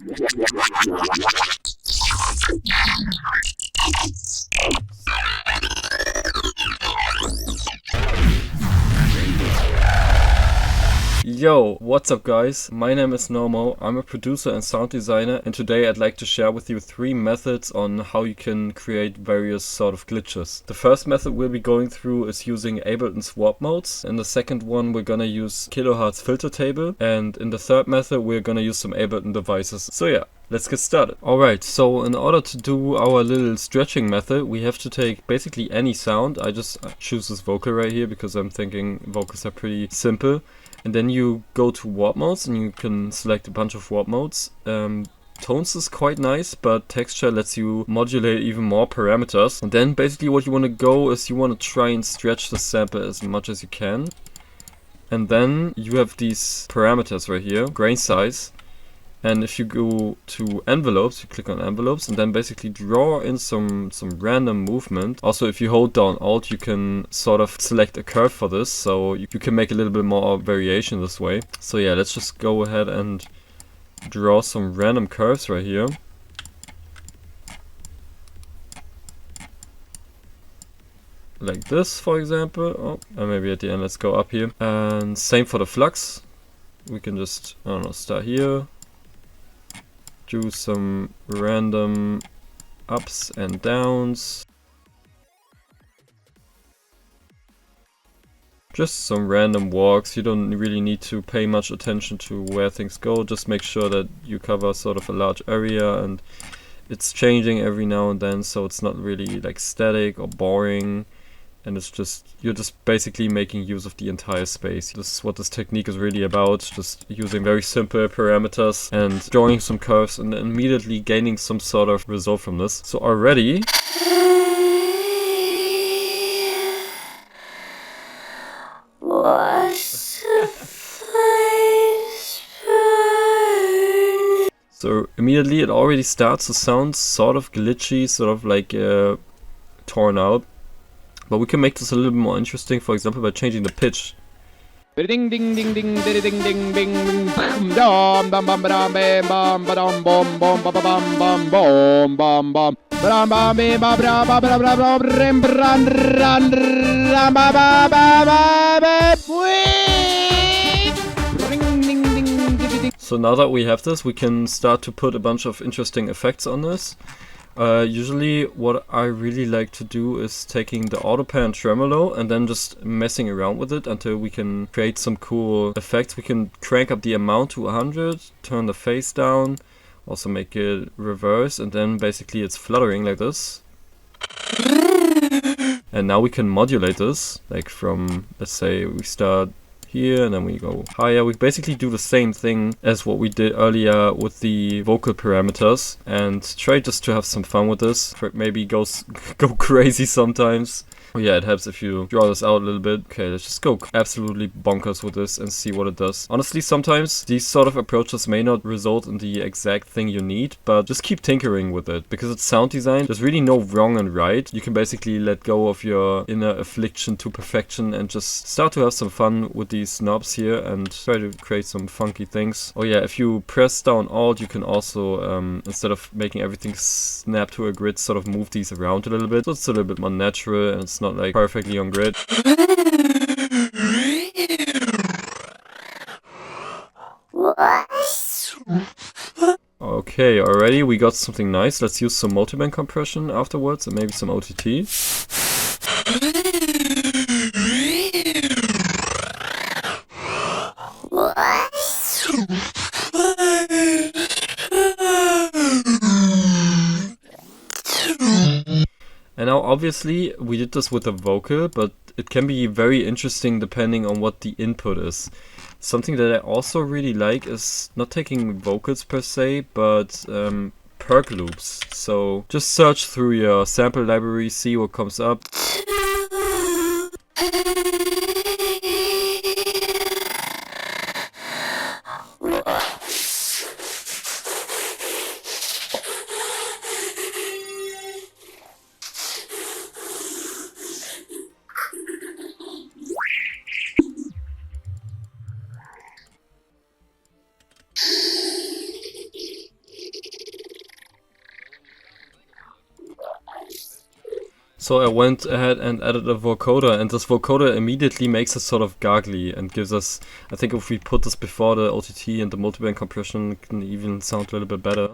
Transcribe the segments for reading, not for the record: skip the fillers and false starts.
Yo, what's up guys? My name is Knomo, I'm a producer and sound designer, and today I'd like to share with you 3 methods on how you can create various sort of glitches. The first method we'll be going through is using Ableton swap modes. In the second one we're gonna use kilohertz filter table, and in the third method we're gonna use some Ableton devices. So yeah, let's get started. Alright, so in order to do our little stretching method, we have to take basically any sound. I just choose this vocal right here because I'm thinking vocals are pretty simple. And then you go to warp modes and you can select a bunch of warp modes. Tones is quite nice, but texture lets you modulate even more parameters. And then basically what you want to go is you want to try and stretch the sample as much as you can. And then you have these parameters right here, grain size. And if you go to envelopes, you click on envelopes and then basically draw in some random movement. Also, if you hold down Alt, you can sort of select a curve for this, so you can make a little bit more variation this way. So yeah, let's just go ahead and draw some random curves right here. Like this, for example. Oh, and maybe at the end, let's go up here. And same for the flux. We can just, I don't know, start here. Do some random ups and downs. Just some random walks. You don't really need to pay much attention to where things go. Just make sure that you cover sort of a large area and it's changing every now and then, so it's not really like static or boring. And it's just, you're just basically making use of the entire space. This is what this technique is really about, just using very simple parameters and drawing some curves and then immediately gaining some sort of result from this. So already... So immediately it already starts to sound sort of glitchy, sort of like torn out. But we can make this a little bit more interesting, for example, by changing the pitch. Ding ding ding ding ding ding ding ding dom dom bam bam bam bam bom bom bam bam bam bom bam bam bam bam bam bam bam bam bam bam. So now that we have this, we can start to put a bunch of interesting effects on this. Usually what I really like to do is taking the auto pan tremolo and then just messing around with it until we can create some cool effects. We can crank up the amount to 100, turn the phase down, also make it reverse, and then basically it's fluttering like this. And now we can modulate this, like from, let's say we start here and then we go higher. We basically do the same thing as what we did earlier with the vocal parameters and try just to have some fun with this. Maybe go crazy sometimes. Oh yeah, it helps if you draw this out a little bit. Okay, let's just go absolutely bonkers with this and see what it does. Honestly, sometimes these sort of approaches may not result in the exact thing you need, but just keep tinkering with it. Because it's sound design, there's really no wrong and right. You can basically let go of your inner affliction to perfection and just start to have some fun with these knobs here and try to create some funky things. Oh yeah, if you press down Alt, you can also, instead of making everything snap to a grid, sort of move these around a little bit. So it's a little bit more natural and it's not like perfectly on grid. Okay, already we got something nice. Let's use some multiband compression afterwards and maybe some OTT. And now obviously we did this with a vocal, but it can be very interesting depending on what the input is. Something that I also really like is not taking vocals per se, but perk loops. So just search through your sample library, see what comes up. So I went ahead and added a vocoder, and this vocoder immediately makes it sort of gargly and gives us, I think if we put this before the OTT and the multiband compression, it can even sound a little bit better.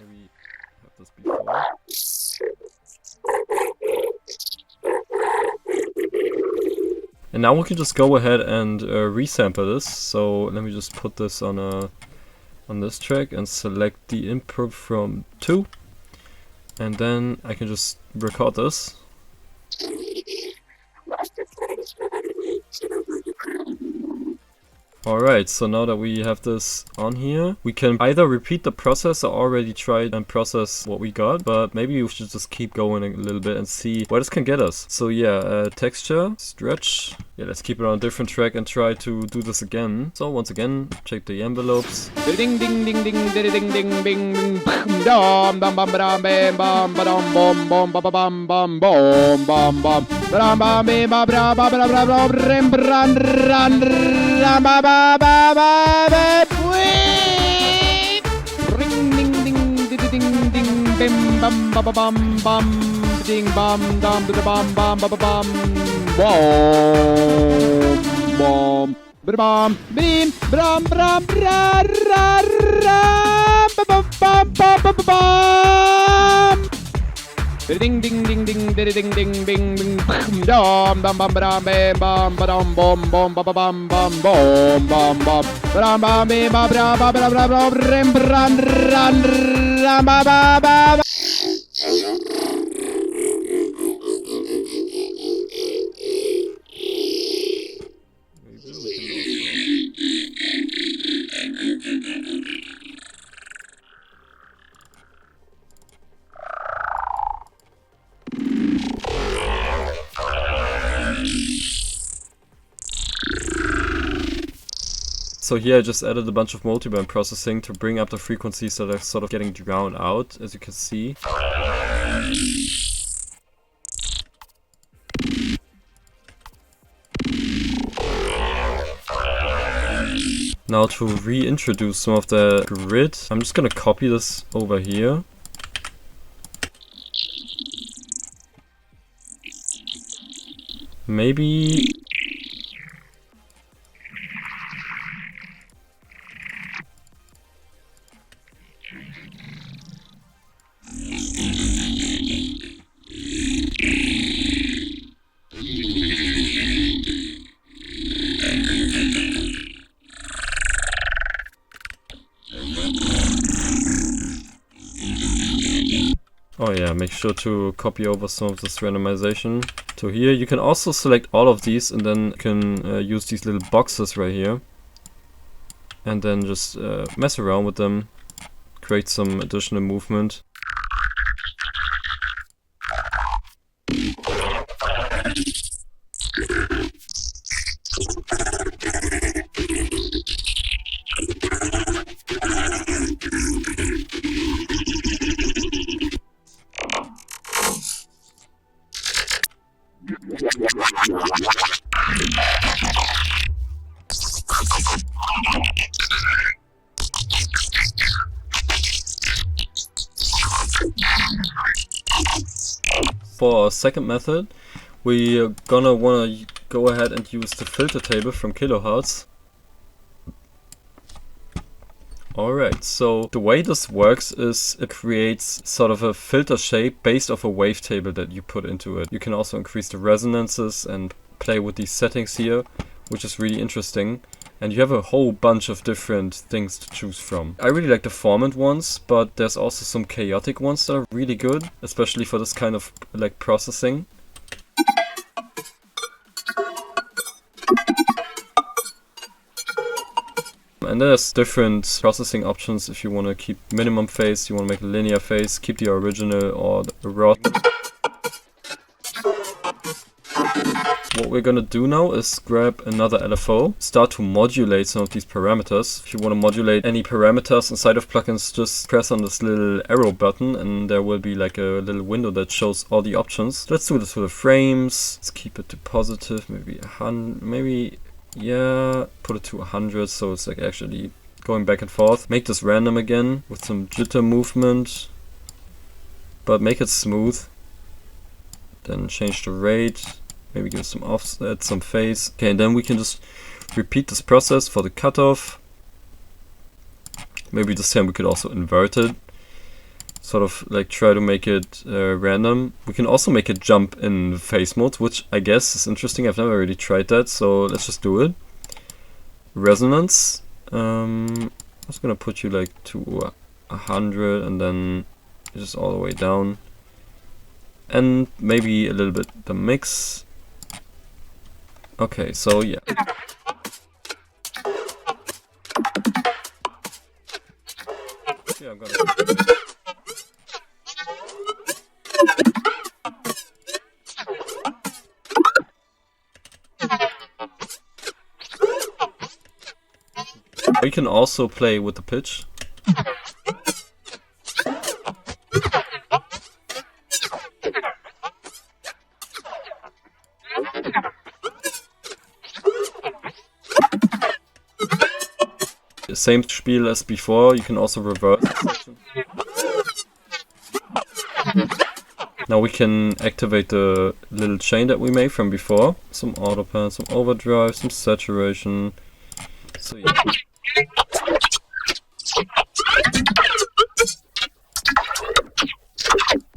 Maybe have this before. And now we can just go ahead and resample this. So let me just put this on this track and select the input from 2. And then I can just record this. Alright, so now that we have this on here, we can either repeat the process or already try and process what we got, but maybe we should just keep going a little bit and see where this can get us. So yeah, texture, stretch. Yeah, let's keep it on a different track and try to do this again. So once again, check the envelopes. Ding ding ding ding ding ding ding bing dom bam bam bam bam bam bam bom bom bam bam bam bom bam bam bam bam bam bam bam bam bam rim bran ran ram ba ba ba ba ring ding ding ding ding ding bim bam ba ba bam bam ding bam dam bam bam bam bam bom bom bam bim bram bram ra ra ra bam bam bam bam bam ding ding ding ding ding ding bing bing dom bam bam bam bam bam bom bom bam bam bam bom bam bam bam bam bam bam bam bam bam rim ran ran ram ba ba ba. So here I just added a bunch of multiband processing to bring up the frequencies that are sort of getting drowned out, as you can see. Now to reintroduce some of the grid, I'm just gonna copy this over here. Maybe... Oh yeah, make sure to copy over some of this randomization to here. You can also select all of these and then you can use these little boxes right here. And then just mess around with them, create some additional movement. For our second method, we're gonna wanna go ahead and use the filter table from kilohertz. Alright, so the way this works is it creates sort of a filter shape based off a wavetable that you put into it. You can also increase the resonances and play with these settings here, which is really interesting. And you have a whole bunch of different things to choose from. I really like the formant ones, but there's also some chaotic ones that are really good, especially for this kind of like processing. And there's different processing options if you want to keep minimum phase, you want to make a linear phase, keep the original or the raw. What we're gonna do now is grab another LFO, start to modulate some of these parameters. If you want to modulate any parameters inside of plugins, just press on this little arrow button and there will be like a little window that shows all the options. Let's do this for the frames. Let's keep it to positive, maybe 100, maybe, yeah, put it to 100 so it's like actually going back and forth. Make this random again with some jitter movement. but make it smooth. Then change the rate, maybe give some offset, some phase. Okay, and then we can just repeat this process for the cutoff. Maybe this time we could also invert it. Sort of like try to make it random. We can also make it jump in phase mode, which I guess is interesting. I've never really tried that, so let's just do it. Resonance. I'm just gonna put you like to 100 and then just all the way down. And maybe a little bit the mix. Okay, so yeah. Yeah, I'm gonna. We can also play with the pitch. Same spiel as before, you can also reverse the section. Now we can activate the little chain that we made from before. Some auto pan, some overdrive, some saturation. So yeah.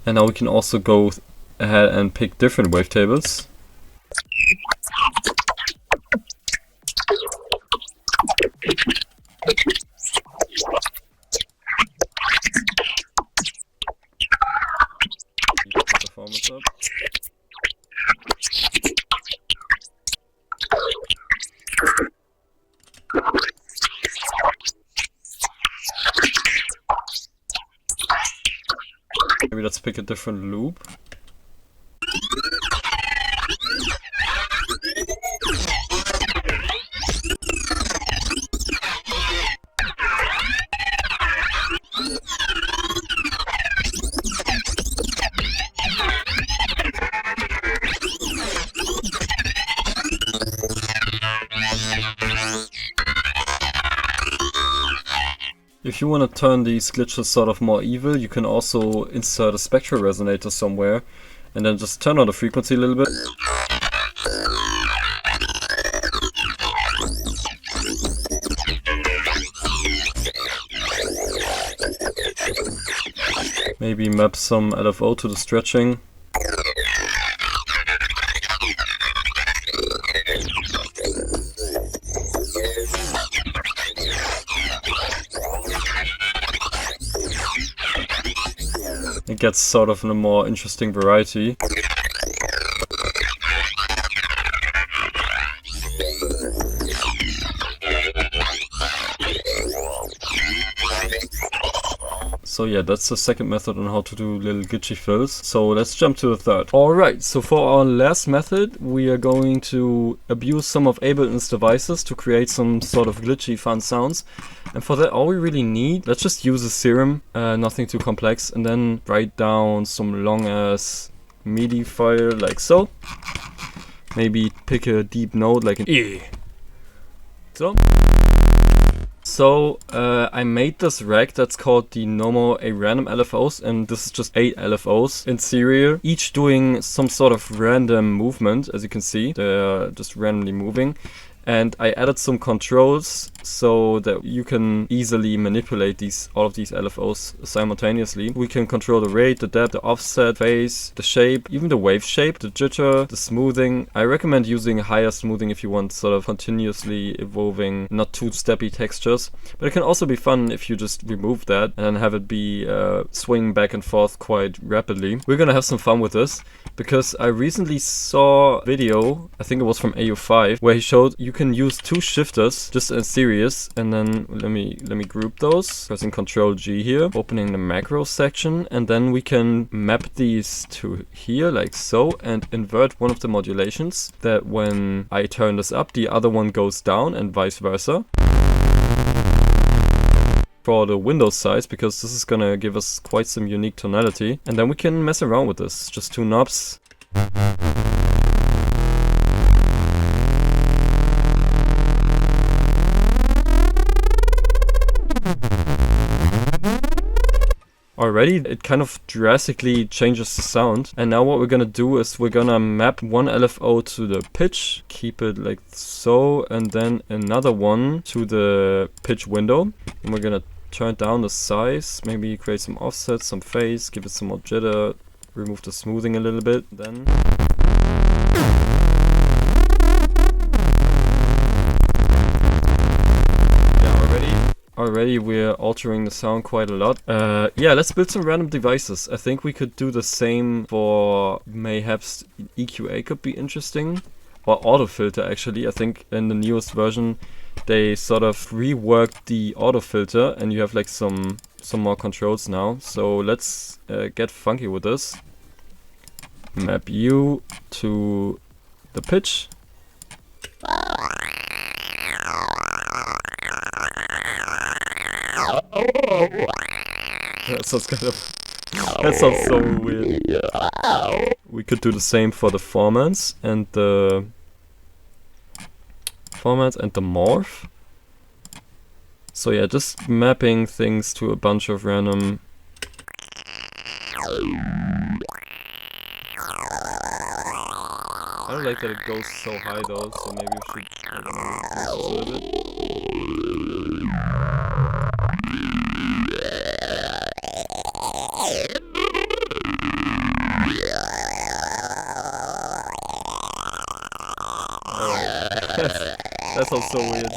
And now we can also go ahead and pick different wavetables. Performance up. Maybe let's pick a different loop. If you want to turn these glitches sort of more evil, you can also insert a spectral resonator somewhere and then just turn on the frequency a little bit. Maybe map some LFO to the stretching. It gets sort of a more interesting variety. So yeah, that's the second method on how to do little glitchy fills. So let's jump to the third. Alright, so for our last method, we are going to abuse some of Ableton's devices to create some sort of glitchy fun sounds. And for that, all we really need, let's just use a serum, nothing too complex, and then write down some long ass MIDI file like so. Maybe pick a deep note like an E. So I made this rack that's called the Knomo A Random LFOs, and this is just 8 LFOs in serial, each doing some sort of random movement. As you can see, they're just randomly moving. And I added some controls so that you can easily manipulate all of these LFOs simultaneously. We can control the rate, the depth, the offset, phase, the shape, even the wave shape, the jitter, the smoothing. I recommend using higher smoothing if you want sort of continuously evolving, not too steppy textures. But it can also be fun if you just remove that and then have it be swinging back and forth quite rapidly. We're gonna have some fun with this because I recently saw a video, I think it was from AU5, where he showed you can use 2 shifters just in series, and then let me group those, pressing Ctrl G here, opening the macro section, and then we can map these to here like so and invert one of the modulations, that when I turn this up the other one goes down and vice versa. For the Windows size, because this is gonna give us quite some unique tonality, and then we can mess around with this, just 2 knobs. already it kind of drastically changes the sound. And now what we're gonna do is we're gonna map one LFO to the pitch, keep it like so, and then another one to the pitch window. And we're gonna turn down the size, maybe create some offset, some phase, give it some more jitter, remove the smoothing a little bit, then already we're altering the sound quite a lot. Yeah, let's build some random devices. I think we could do the same for mayhaps EQA could be interesting. Or auto filter actually. I think in the newest version they sort of reworked the auto filter and you have like some more controls now. So let's get funky with this. Map U to the pitch. That sounds so weird. We could do the same for the formats and the morph. So yeah, just mapping things to a bunch of random. I don't like that it goes so high though, so maybe we should, I don't know, reduce this a little bit. That sounds so weird.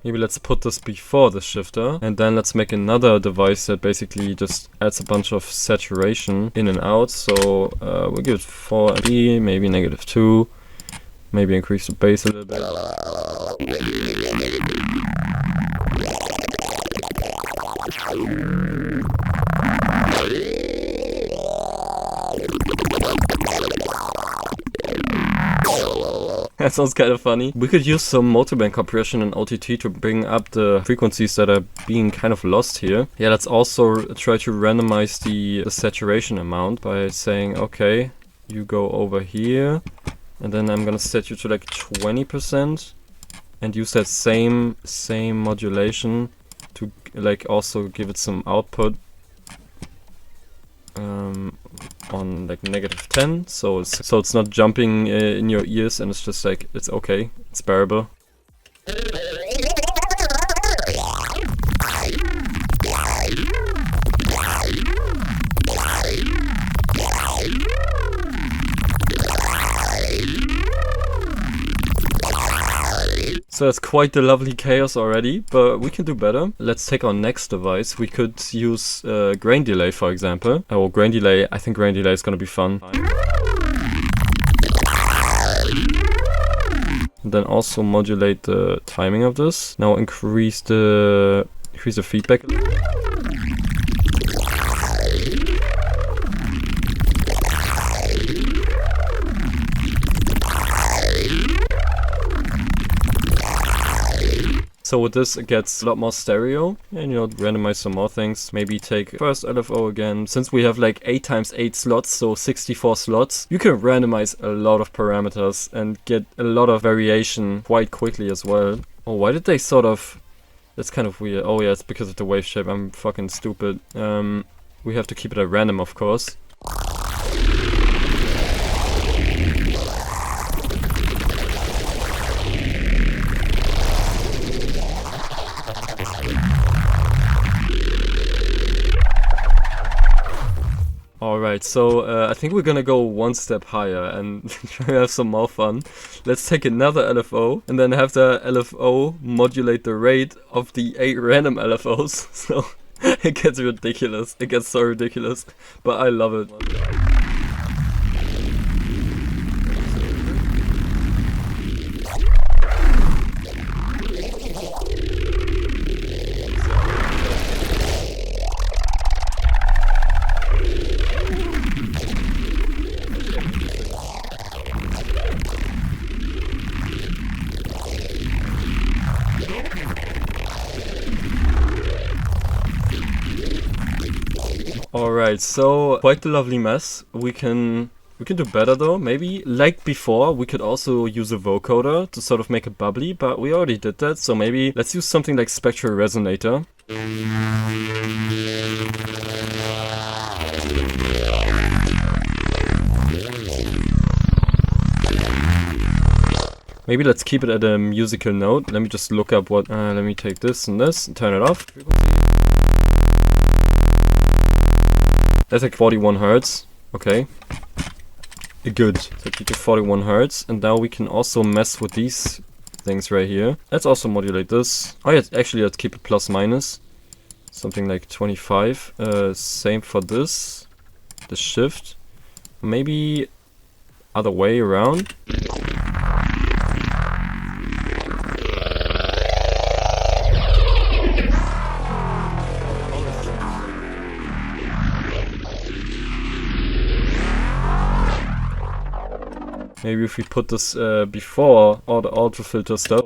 Maybe let's put this before the shifter, and then let's make another device that basically just adds a bunch of saturation in and out. So we'll give it 4 dB, maybe -2, maybe increase the bass a little bit. That sounds kind of funny. We could use some multiband compression and OTT to bring up the frequencies that are being kind of lost here. Yeah, let's also try to randomize the saturation amount by saying, okay, you go over here, and then I'm gonna set you to like 20% and use that same modulation to like also give it some output on like -10, so it's not jumping in your ears, and it's just like, it's okay, it's bearable. So that's quite the lovely chaos already, but we can do better. Let's take our next device. We could use grain delay, for example. Oh, grain delay. I think grain delay is gonna be fun. And then also modulate the timing of this. Now increase the feedback a little. So with this it gets a lot more stereo, and you know, randomize some more things. Maybe take first LFO again. Since we have like 8 × 8 slots, so 64 slots, you can randomize a lot of parameters and get a lot of variation quite quickly as well. Oh, why did they sort of... That's kind of weird. Oh yeah, it's because of the wave shape. I'm fucking stupid. We have to keep it at random, of course. Alright, so I think we're gonna go one step higher and try to have some more fun. Let's take another LFO and then have the LFO modulate the rate of the 8 random LFOs. So it gets ridiculous. It gets so ridiculous, but I love it. Alright, so quite the lovely mess. We can We can do better though. Maybe, like before, we could also use a vocoder to sort of make it bubbly, but we already did that, so maybe let's use something like Spectral Resonator. Maybe let's keep it at a musical note. Let me just look up what... let me take this and this and turn it off. That's like 41 Hertz. Okay. Good. So keep it 41 Hertz. And now we can also mess with these things right here. Let's also modulate this. Oh yeah, actually let's keep it plus minus. Something like 25. Same for this. The shift. Maybe other way around. Maybe if we put this before all the auto filter stuff.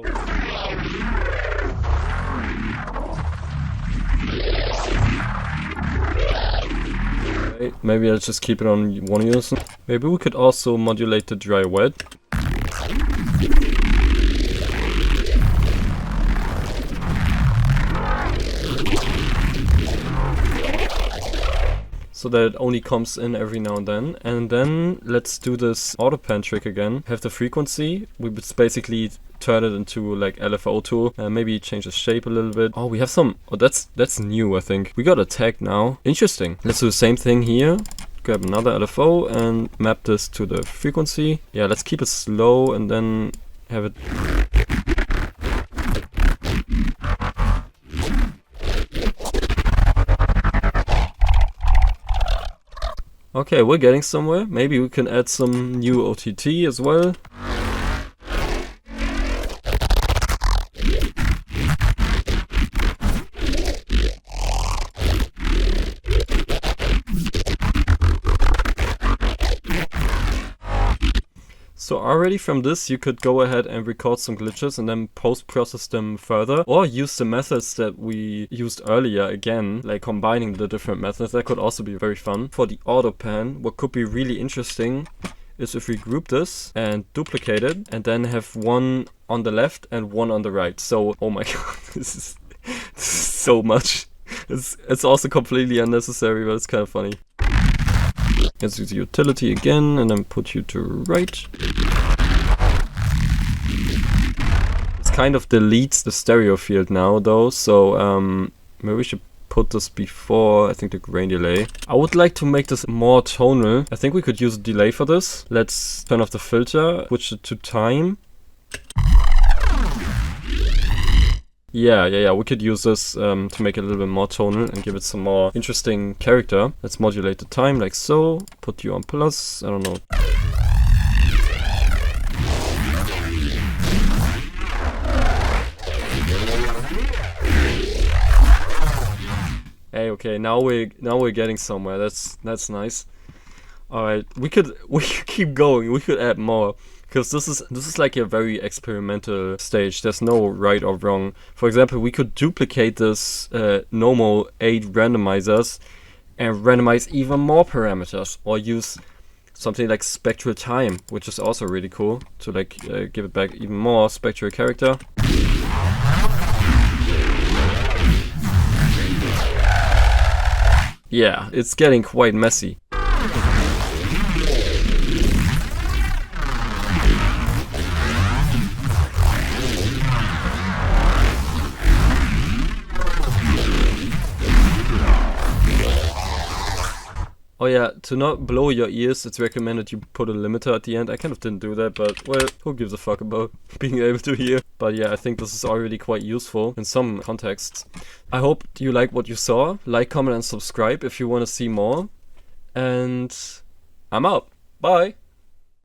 Okay, maybe I'll just keep it on one unison. Maybe we could also modulate the dry wet. So that it only comes in every now and then. And then let's do this auto pan trick again. Have the frequency. We would basically turn it into like LFO2. Maybe change the shape a little bit. Oh, we have some... Oh, that's new, I think. We got a tag now. Interesting. Let's do the same thing here. Grab another LFO and map this to the frequency. Yeah, let's keep it slow and then have it... Okay, we're getting somewhere. Maybe we can add some new OTT as well. So already from this you could go ahead and record some glitches and then post-process them further, or use the methods that we used earlier again, like combining the different methods. That could also be very fun. For the auto pan, what could be really interesting is if we group this and duplicate it and then have one on the left and one on the right. So, oh my god, this is so much. It's also completely unnecessary, but it's kind of funny. Let's use the utility again and then put you to right. It's kind of deletes the stereo field now though, so maybe we should put this before, I think, the grain delay. I would like to make this more tonal. I think we could use a delay for this. Let's turn off the filter, switch it to time. Yeah, we could use this to make it a little bit more tonal and give it some more interesting character. Let's modulate the time like so. Put you on plus, I don't know. Hey, okay, now we're getting somewhere. That's nice. All right, we could keep going. We could add more. Because this is like a very experimental stage. There's no right or wrong. For example, we could duplicate this Knomo 8 randomizers and randomize even more parameters, or use something like spectral time, which is also really cool to like give it back even more spectral character. Yeah, it's getting quite messy. Oh yeah, to not blow your ears, it's recommended you put a limiter at the end. I kind of didn't do that, but well, who gives a fuck about being able to hear? But yeah, I think this is already quite useful in some contexts. I hope you like what you saw. Like, comment and subscribe if you want to see more. And I'm out. Bye!